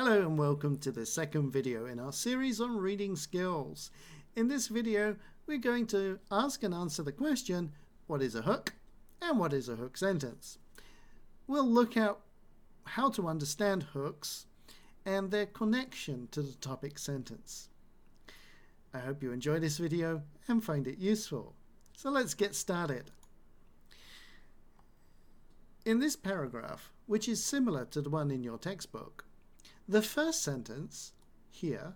Hello and welcome to the second video in our series on reading skills. In this video, we're going to ask and answer the question, what is a hook and what is a hook sentence? We'll look at how to understand hooks and their connection to the topic sentence. I hope you enjoy this video and find it useful. So let's get started. In this paragraph, which is similar to the one in your textbook, the first sentence here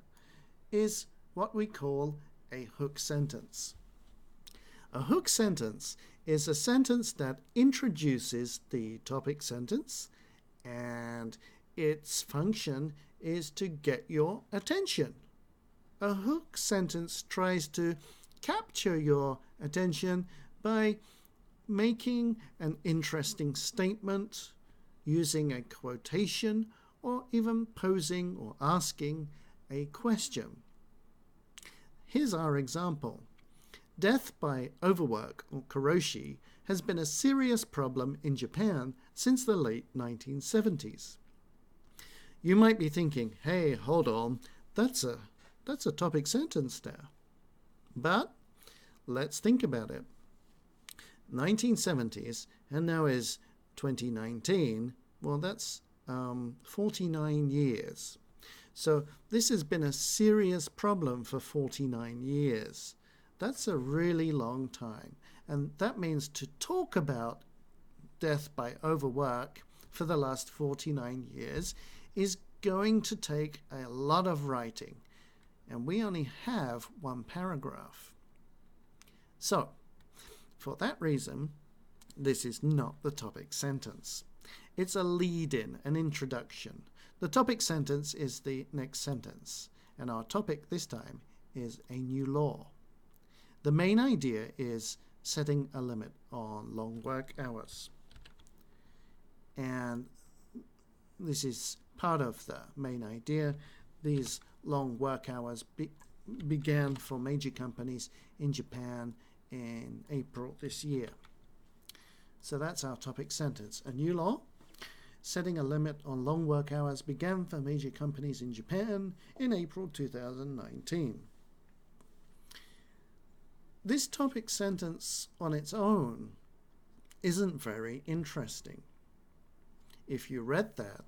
is what we call a hook sentence. A hook sentence is a sentence that introduces the topic sentence, and its function is to get your attention. A hook sentence tries to capture your attention by making an interesting statement, using a quotation, or even posing or asking a question. Here's our example. Death by overwork, or karoshi, has been a serious problem in Japan since the late 1970s. You might be thinking, hey, hold on, that's a topic sentence there. But let's think about it. 1970s, and now is 2019, well, that's 49 years. So this has been a serious problem for 49 years. That's a really long time. And that means to talk about death by overwork for the last 49 years is going to take a lot of writing. And we only have one paragraph. So, for that reason, this is not the topic sentence. It's a lead-in, an introduction. The topic sentence is the next sentence, and our topic this time is a new law. The main idea is setting a limit on long work hours. And this is part of the main idea. These long work hours began for major companies in Japan in April this year. So that's our topic sentence. A new law setting a limit on long work hours began for major companies in Japan in April 2019. This topic sentence on its own isn't very interesting. If you read that,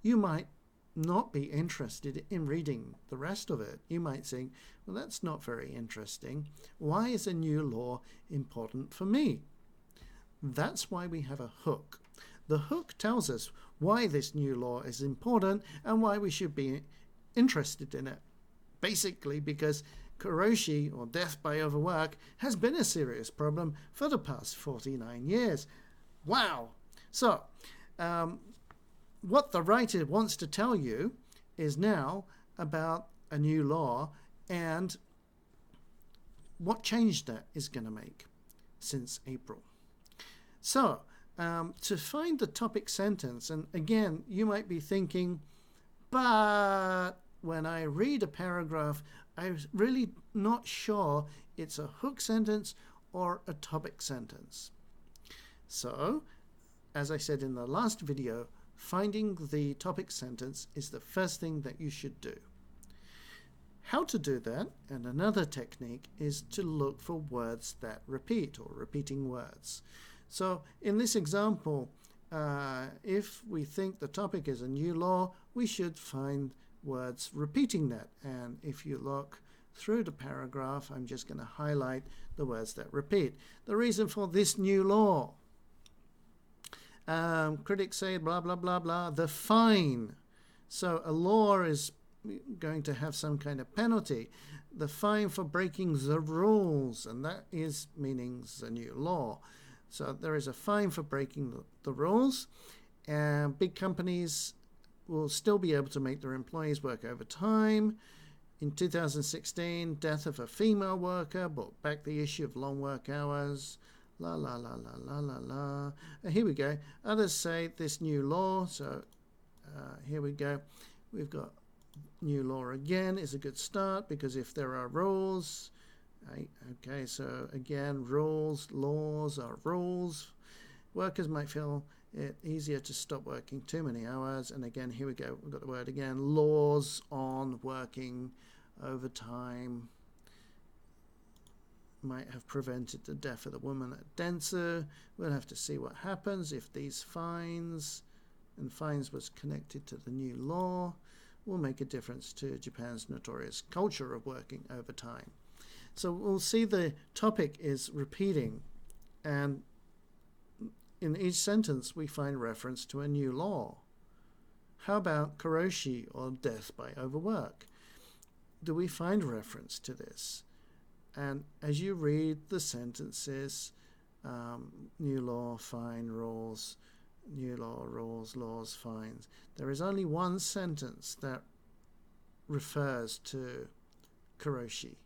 you might not be interested in reading the rest of it. You might think, well, that's not very interesting. Why is a new law important for me? That's why we have a hook. The hook tells us why this new law is important and why we should be interested in it. Basically because karoshi, or death by overwork, has been a serious problem for the past 49 years. Wow! So, what the writer wants to tell you is now about a new law and what change that is going to make since April. So, to find the topic sentence, and again, you might be thinking, but when I read a paragraph, I'm really not sure it's a hook sentence or a topic sentence. So, as I said in the last video, finding the topic sentence is the first thing that you should do. How to do that, and another technique, is to look for words that repeat, or repeating words. So in this example, if we think the topic is a new law, we should find words repeating that. And if you look through the paragraph, I'm just going to highlight the words that repeat. The reason for this new law. Critics say blah, blah, blah, blah. The fine. So a law is going to have some kind of penalty. The fine for breaking the rules, and that is meaning the new law. So there is a fine for breaking the rules, and big companies will still be able to make their employees work overtime. In 2016, death of a female worker brought back the issue of long work hours. La, la, la, la, la, la, la. Here we go. Others say this new law. So here we go. We've got new law again is a good start, because if there are rules, okay, so again, rules, laws are rules. Workers might feel easier to stop working too many hours. And again, here we go, we've got the word again, laws on working overtime might have prevented the death of the woman at Dentsu. We'll have to see what happens if these fines, and fines was connected to the new law, will make a difference to Japan's notorious culture of working overtime. So we'll see the topic is repeating, and in each sentence we find reference to a new law. How about karoshi, or death by overwork? Do we find reference to this? And as you read the sentences, new law, fine, rules, new law, rules, laws, fines, there is only one sentence that refers to karoshi,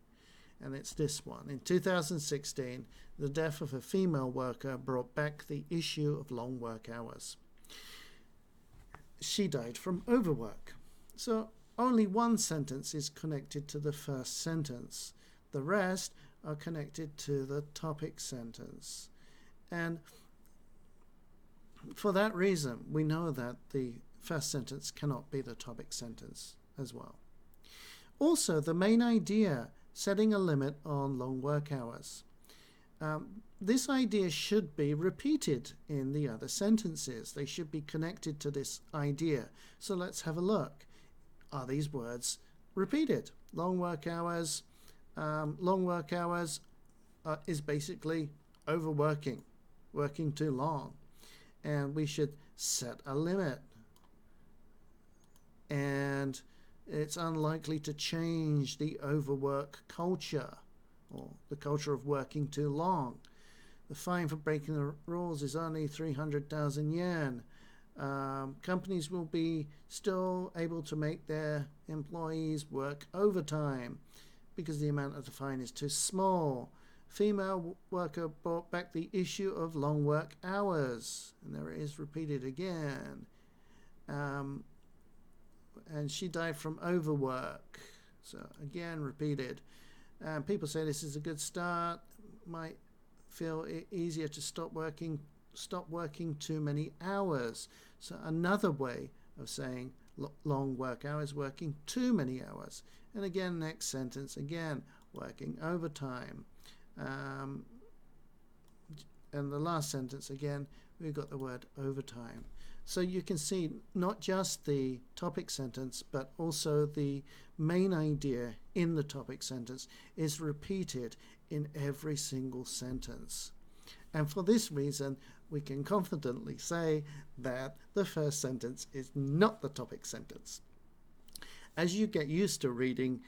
and it's this one. In 2016, the death of a female worker brought back the issue of long work hours. She died from overwork. So only one sentence is connected to the first sentence. The rest are connected to the topic sentence. And for that reason, we know that the first sentence cannot be the topic sentence as well. Also, the main idea, setting a limit on long work hours. This idea should be repeated in the other sentences. They should be connected to this idea. So let's have a look. Are these words repeated? Long work hours. Long work hours is basically overworking, working too long. And we should set a limit. And it's unlikely to change the overwork culture, or the culture of working too long. The fine for breaking the rules is only 300,000 yen. Companies will be still able to make their employees work overtime because the amount of the fine is too small. Female worker brought back the issue of long work hours. And there it is repeated again. And she died from overwork. So again, repeated. People say this is a good start. Might feel it easier to stop working too many hours. So another way of saying long work hours, working too many hours. And again, next sentence, again, working overtime. And the last sentence, again, we've got the word overtime. So you can see not just the topic sentence, but also the main idea in the topic sentence is repeated in every single sentence. And for this reason, we can confidently say that the first sentence is not the topic sentence. As you get used to reading,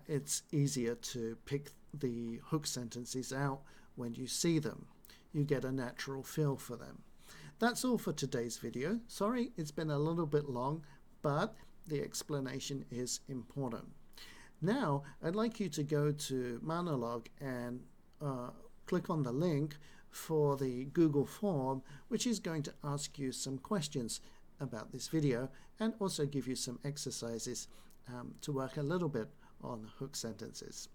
it's easier to pick the hook sentences out when you see them. You get a natural feel for them. That's all for today's video. Sorry, it's been a little bit long, but the explanation is important. Now, I'd like you to go to Monologue and click on the link for the Google form, which is going to ask you some questions about this video and also give you some exercises to work a little bit on hook sentences.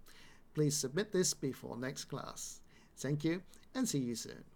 Please submit this before next class. Thank you and see you soon.